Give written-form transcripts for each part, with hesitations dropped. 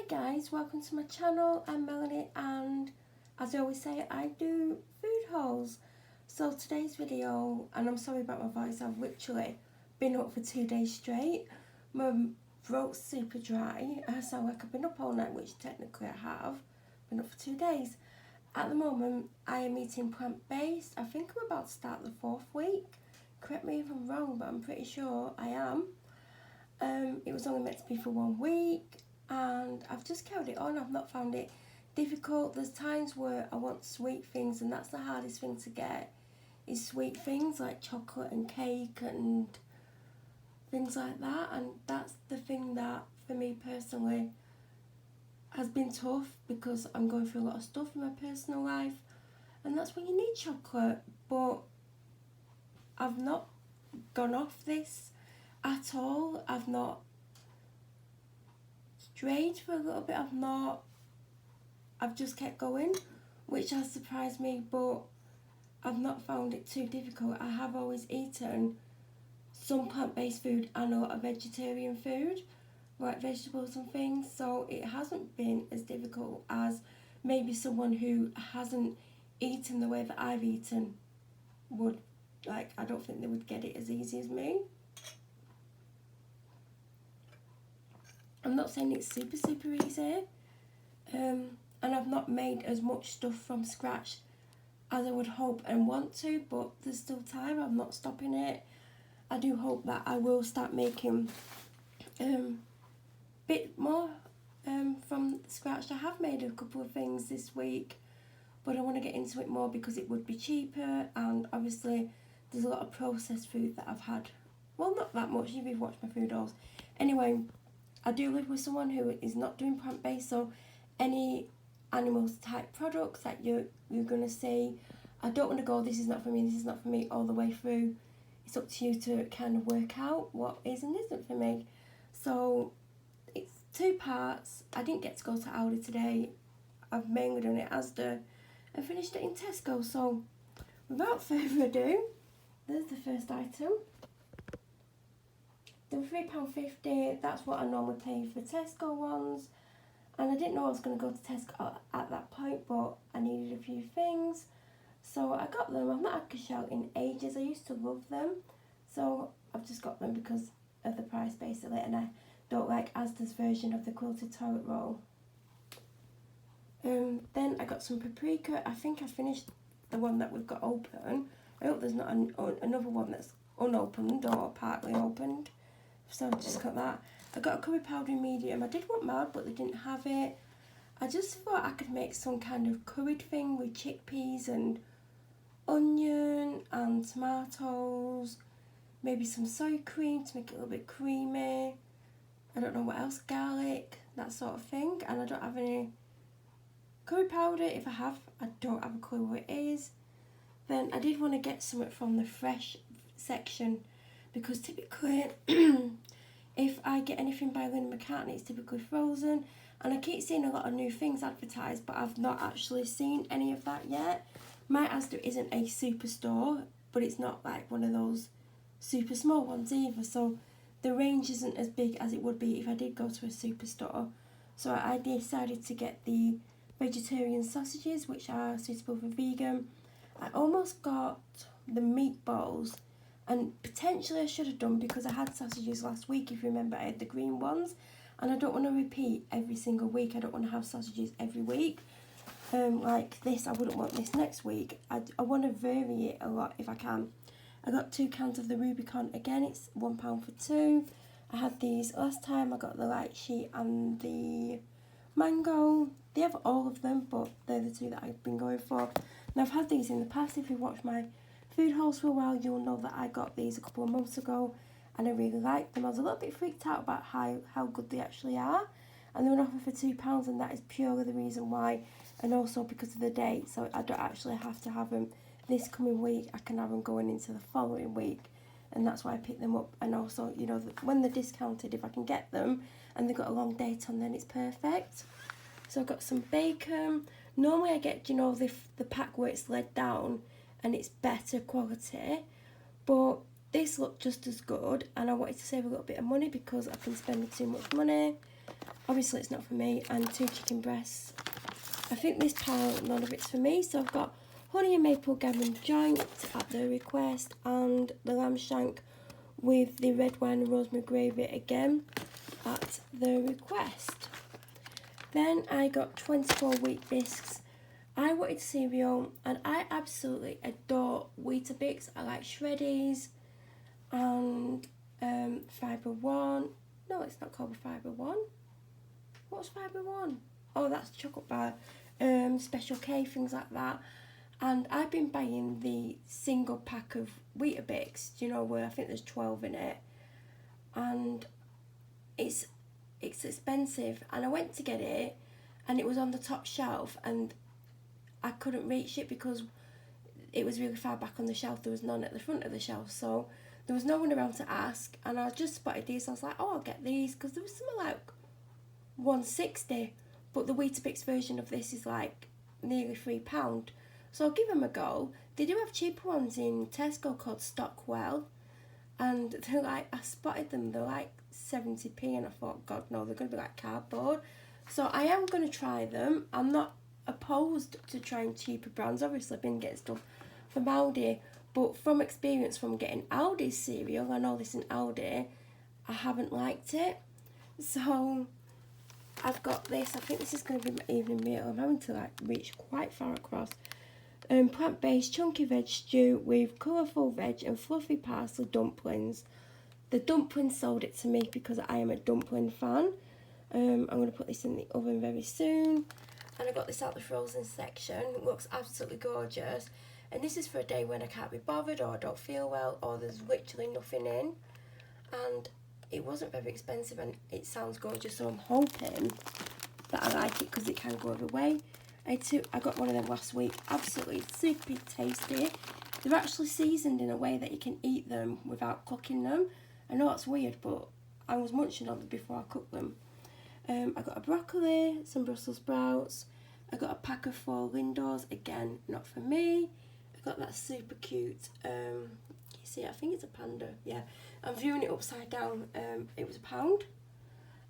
guys, welcome to my channel. I'm Melanie and as I always say, I do food hauls. So today's video, and I'm sorry about my voice, I've literally been up for 2 days straight. My throat's super dry. I sound like I've been up all night, which technically I have. Been up for 2 days. At the moment, I am eating plant-based. I think I'm about to start the 4th week. Correct me if I'm wrong, but I'm pretty sure I am. It was only meant to be for 1 week. And I've just carried it on. I've not found it difficult. There's times where I want sweet things, and that's the hardest thing to get, is sweet things like chocolate and cake and things like that. And that's the thing that for me personally has been tough, because I'm going through a lot of stuff in my personal life, and that's when you need chocolate. But I've not gone off this at all. I've not strayed for a little bit. I've just kept going, which has surprised me, but I've not found it too difficult. I have always eaten some plant-based food and a lot of vegetarian food, like vegetables and things, so it hasn't been as difficult as maybe someone who hasn't eaten the way that I've eaten would. Like, I don't think they would get it as easy as me. I'm not saying it's super easy, and I've not made as much stuff from scratch as I would hope and want to, but there's still time. I'm not stopping it. I do hope that I will start making bit more from scratch. I have made a couple of things this week, but I want to get into it more because it would be cheaper, and obviously there's a lot of processed food that I've had. Well, not that much if you've watched my food hauls. Anyway, I do live with someone who is not doing plant-based, so any animals type products that you're going to see, I don't want to go, this is not for me, this is not for me, all the way through. It's up to you to kind of work out what is and isn't for me. So it's 2 parts. I didn't get to go to Aldi today. I've mainly done it Asda and finished it in Tesco. So without further ado, there's the first item. They were £3.50, that's what I normally pay for Tesco ones. And I didn't know I was going to go to Tesco at that point, but I needed a few things. So I got them. I've not had cash out in ages. I used to love them. So I've just got them because of the price basically, and I don't like Asda's version of the quilted toilet roll. Then I got some paprika. I think I finished the one that we've got open. I hope there's not another one that's unopened or partly opened. So I just got that. I got a curry powder medium. I did want mild, but they didn't have it. I just thought I could make some kind of curried thing with chickpeas and onion and tomatoes. Maybe some soy cream to make it a little bit creamy. I don't know what else, garlic, that sort of thing. And I don't have any curry powder. If I have, I don't have a clue what it is. Then I did want to get something from the fresh section, because typically if I get anything by Linda McCartney, it's typically frozen. And I keep seeing a lot of new things advertised, but I've not actually seen any of that yet. My Asda isn't a superstore, but it's not like one of those super small ones either. So the range isn't as big as it would be if I did go to a superstore. So I decided to get the vegetarian sausages, which are suitable for vegan. I almost got the meatballs, and potentially I should have done, because I had sausages last week, if you remember. I had the green ones, and I don't want to repeat every single week. I don't want to have sausages every week. Like this, I wouldn't want this next week. I want to vary it a lot if I can. I got 2 cans of the Rubicon. Again, it's £1 for 2. I had these last time. I got the light sheet and the mango. They have all of them, but they're the 2 that I've been going for. Now, I've had these in the past. If you've watched my food hauls for a while, you'll know that I got these a couple of months ago, and I really liked them. I was a little bit freaked out about how good they actually are, and they were offered for £2, and that is purely the reason why, and also because of the date. So I don't actually have to have them this coming week. I can have them going into the following week, and that's why I picked them up. And also, you know, when they're discounted, if I can get them and they've got a long date on, then it's perfect. So I've got some bacon. Normally I get, you know, the pack where it's laid down and it's better quality, but this looked just as good, and I wanted to save a little bit of money because I've been spending too much money. Obviously it's not for me. And 2 chicken breasts. I think this pile, none of it's for me. So I've got honey and maple gammon joint at the request, and the lamb shank with the red wine and rosemary gravy again at the request. Then I got 24 wheat biscuits. I wanted cereal, and I absolutely adore Weetabix. I like Shreddies and Fibre One. No, it's not called Fibre One. What's Fibre One? Oh, that's chocolate bar. Special K, things like that. And I've been buying the single pack of Weetabix, you know, where I think there's 12 in it. And it's expensive. And I went to get it, and it was on the top shelf, and I couldn't reach it because it was really far back on the shelf. There was none at the front of the shelf, so there was no one around to ask. And I just spotted these. I was like, oh, I'll get these, because there was something like $1.60, but the Weetabix version of this is like nearly £3. So I'll give them a go. They do have cheaper ones in Tesco called Stockwell, and they're like, I spotted them, they're like 70p, and I thought, God no, they're going to be like cardboard. So I am going to try them. I'm not opposed to trying cheaper brands. Obviously I've been getting stuff from Aldi, but from experience from getting Aldi's cereal, and all this in Aldi, I haven't liked it. So I've got this. I think this is going to be my evening meal. I'm having to like reach quite far across. Plant-based chunky veg stew with colourful veg and fluffy parsley dumplings. The dumplings sold it to me because I am a dumpling fan. I'm going to put this in the oven very soon. And I got this out the frozen section. It looks absolutely gorgeous. And this is for a day when I can't be bothered, or I don't feel well, or there's literally nothing in. And it wasn't very expensive, and it sounds gorgeous, so I'm hoping that I like it, because it can go either way. I got one of them last week. Absolutely super tasty. They're actually seasoned in a way that you can eat them without cooking them. I know that's weird, but I was munching on them before I cooked them. I got a broccoli, some Brussels sprouts. I got a pack of 4 Lindos. Again, not for me. I got that super cute, you see, I think it's a panda. Yeah, I'm viewing it upside down. It was £1.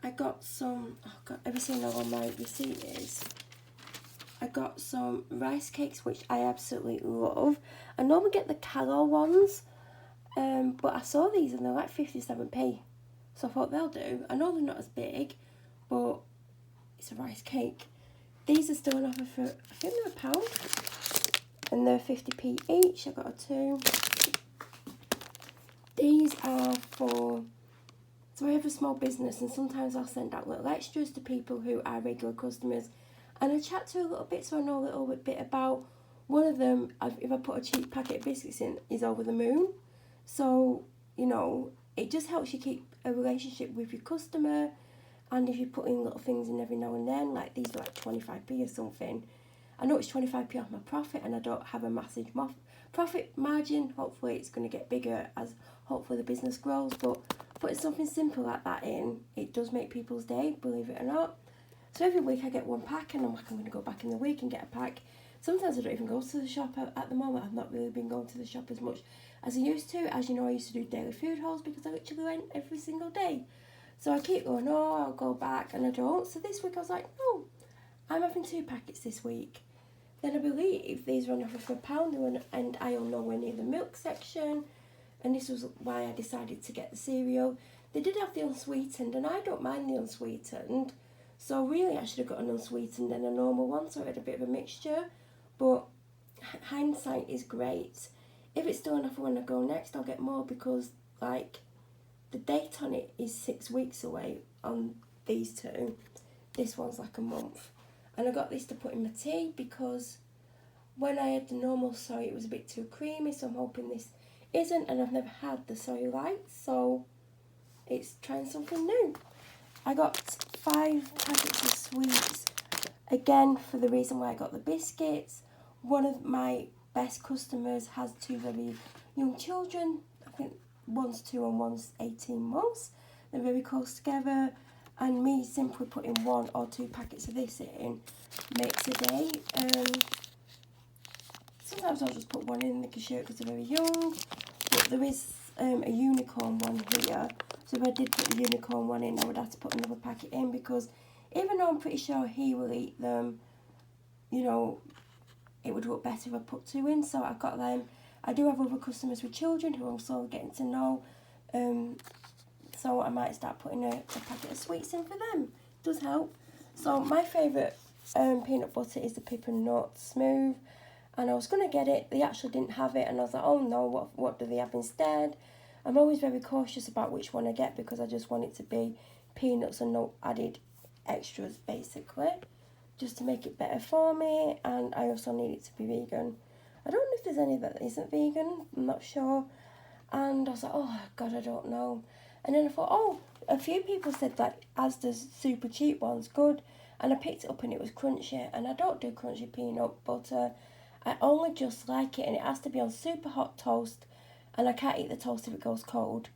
I got some, oh God, have you seen how on my receipt is? I got some rice cakes, which I absolutely love. I normally get the Calor ones, but I saw these and they're like 57p. So I thought they'll do. I know they're not as big, but it's a rice cake. These are still on offer for, I think they're £1. And they're 50p each. I got a 2. These are for, so I have a small business, and sometimes I'll send out little extras to people who are regular customers. And I chat to a little bit, so I know a little bit about. One of them, if I put a cheap packet of biscuits in, is Over the Moon. So, you know, it just helps you keep a relationship with your customer. And if you put in little things in every now and then, like these are like 25p or something. I know it's 25p off my profit, and I don't have a massive profit margin. Hopefully it's going to get bigger as hopefully the business grows. But putting something simple like that in, it does make people's day, believe it or not. So every week I get 1 pack, and I'm like, I'm going to go back in the week and get a pack. Sometimes I don't even go to the shop at the moment. I've not really been going to the shop as much as I used to. As you know, I used to do daily food hauls because I literally went every single day. So I keep going, oh, I'll go back, and I don't. So this week I was like, no, I'm having 2 packets this week. Then I believe these are on offer for £1, and I am nowhere near the milk section. And this was why I decided to get the cereal. They did have the unsweetened, and I don't mind the unsweetened. So really I should have got an unsweetened and a normal one, so I had a bit of a mixture. But hindsight is great. If it's still on offer when I go next, I'll get more, because like the date on it is 6 weeks away on these 2. This one's like a month. And I got this to put in my tea, because when I had the normal soy it was a bit too creamy, so I'm hoping this isn't. And I've never had the soy light, so it's trying something new. I got 5 packets of sweets, again for the reason why I got the biscuits. One of my best customers has 2 very young children. I think one's 2 and one's 18 months. They're very close together, and me simply putting 1 or 2 packets of this in makes a day. Sometimes I'll just put 1 in the cashier because they're very young, but there is a unicorn one here. So So if I did put the unicorn one in, I would have to put another packet in, because even though I'm pretty sure he will eat them, you know, it would look better if I put 2 in. So I got them. I do have other customers with children who I'm slowly getting to know. So I might start putting a packet of sweets in for them. It does help. So my favourite peanut butter is the Pip and Nut Smooth. And I was going to get it. They actually didn't have it. And I was like, oh no, what do they have instead? I'm always very cautious about which one I get, because I just want it to be peanuts and no added extras, basically, just to make it better for me. And I also need it to be vegan. I don't know if there's any that isn't vegan, I'm not sure. And I was like, oh god, I don't know. And then I thought, oh, a few people said that Asda's super cheap one's good, and I picked it up and it was crunchy. And I don't do crunchy peanut butter, I only just like it, and it has to be on super hot toast, and I can't eat the toast if it goes cold.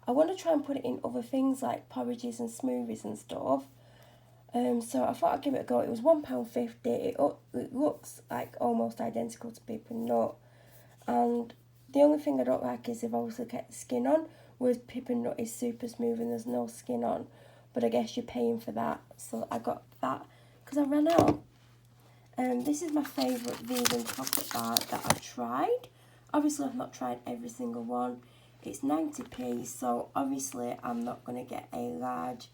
I want to try and put it in other things like porridges and smoothies and stuff. So I thought I'd give it a go. It was £1.50. It looks like almost identical to Pip and Nut. And the only thing I don't like is they've obviously kept the skin on, whereas Pip and Nut is super smooth and there's no skin on. But I guess you're paying for that. So I got that because I ran out. This is my favourite vegan chocolate bar that I've tried. Obviously, I've not tried every single one. It's 90p, so obviously I'm not going to get a large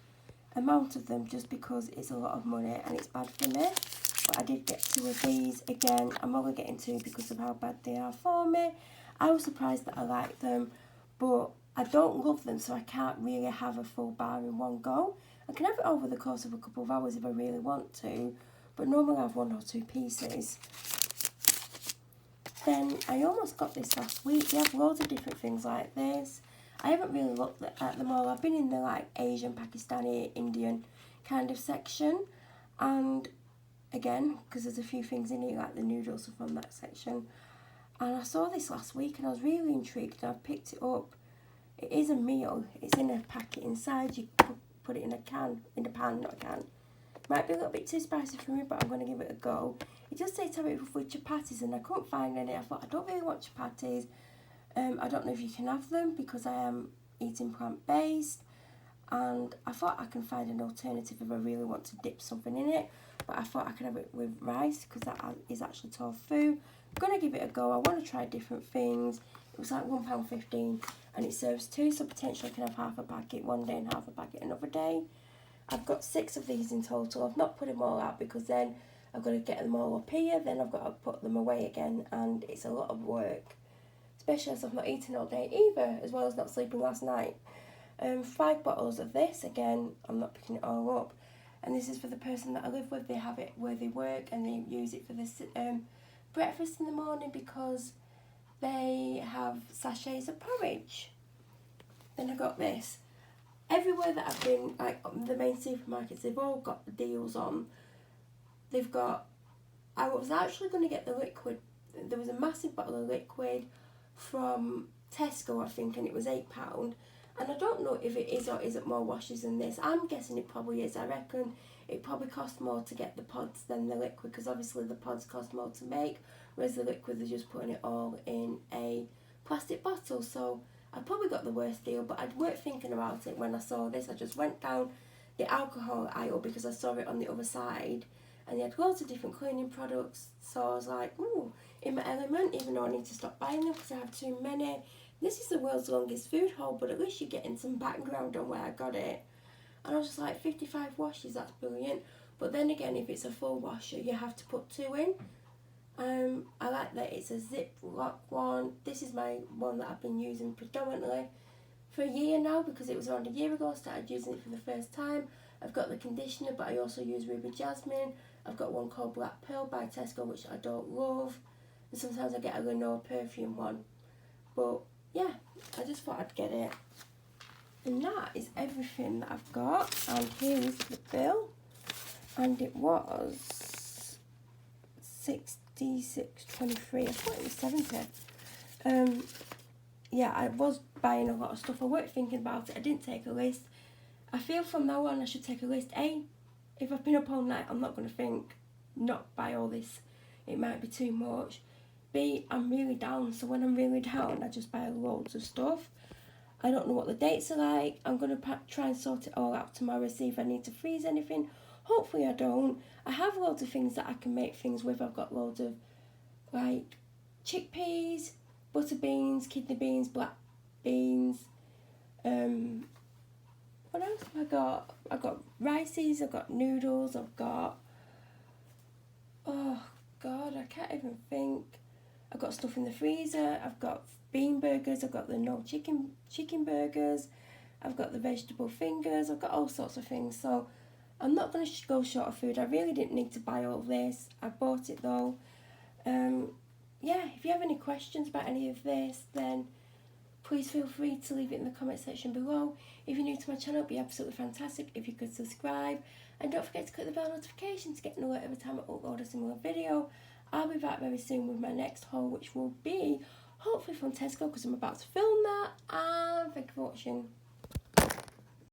amount of them just because it's a lot of money and it's bad for me. But I did get 2 of these. Again, I'm only getting 2 because of how bad they are for me. I was surprised that I liked them, but I don't love them, so I can't really have a full bar in one go. I can have it over the course of a couple of hours if I really want to, but normally I have 1 or 2 pieces. Then I almost got this last week. They have loads of different things like this. I haven't really looked at them all. I've been in the like Asian, Pakistani, Indian kind of section. And again, because there's a few things in here, like the noodles are from that section. And I saw this last week and I was really intrigued and I picked it up. It is a meal. It's in a packet inside. You put it in a pan, not a can. Might be a little bit too spicy for me, but I'm going to give it a go. It does say to have it with chapatis, and I couldn't find any. I thought, I don't really want chapatis. I don't know if you can have them because I am eating plant-based. And I thought I can find an alternative if I really want to dip something in it. But I thought I could have it with rice because that is actually tofu. I'm going to give it a go. I want to try different things. It was like £1.15 and it serves 2, so potentially I can have half a packet one day and half a packet another day. I've got 6 of these in total. I've not put them all out because then I've got to get them all up here, then I've got to put them away again, and it's a lot of work. Especially as I've not eaten all day either, as well as not sleeping last night. 5 bottles of this, again, I'm not picking it all up. And this is for the person that I live with. They have it where they work and they use it for this breakfast in the morning because they have sachets of porridge. Then I got this. Everywhere that I've been, like the main supermarkets, they've all got the deals on. They've got, I was actually going to get the liquid. There was a massive bottle of liquid from Tesco, I think, and it was £8. And I don't know if it is or isn't more washes than this. I'm guessing it probably is. I reckon it probably costs more to get the pods than the liquid, because obviously the pods cost more to make, whereas the liquid, they're just putting it all in a plastic bottle. So I probably got the worst deal, but I weren't thinking about it when I saw this. I just went down the alcohol aisle because I saw it on the other side, and they had loads of different cleaning products. So I was like, ooh, in my element, even though I need to stop buying them because I have too many. This is the world's longest food haul, but at least you're getting some background on where I got it. And I was just like, 55 washes, that's brilliant. But then again, if it's a full washer, you have to put 2 in. I like that it's a Ziploc one. This is my one that I've been using predominantly for a year now, because it was around a year ago I started using it for the first time. I've got the conditioner, but I also use Ruby Jasmine. I've got one called Black Pearl by Tesco, which I don't love. And sometimes I get a Lenore perfume one. But yeah, I just thought I'd get it. And that is everything that I've got. And here is the bill. And it was £66.23. I thought it was 70. Yeah, I was buying a lot of stuff. I weren't thinking about it. I didn't take a list. I feel from now on I should take a list. A, if I've been up all night, I'm not going to think, not buy all this. It might be too much. B, I'm really down, so when I'm really down, I just buy loads of stuff. I don't know what the dates are like. I'm going to try and sort it all out tomorrow, see if I need to freeze anything. Hopefully I don't. I have loads of things that I can make things with. I've got loads of like chickpeas, butter beans, kidney beans, black beans. What else have I got? I've got rices, I've got noodles, I've got... Oh God, I can't even think. I've got stuff in the freezer. I've got bean burgers. I've got the no chicken burgers. I've got the vegetable fingers. I've got all sorts of things. So I'm not going to go short of food. I really didn't need to buy all this. I bought it though. Yeah, if you have any questions about any of this, then please feel free to leave it in the comment section below. If you're new to my channel, it'd be absolutely fantastic if you could subscribe. And don't forget to click the bell notification to get an alert every time I upload a similar video. I'll be back very soon with my next haul, which will be hopefully from Tesco, because I'm about to film that. And thank you for watching.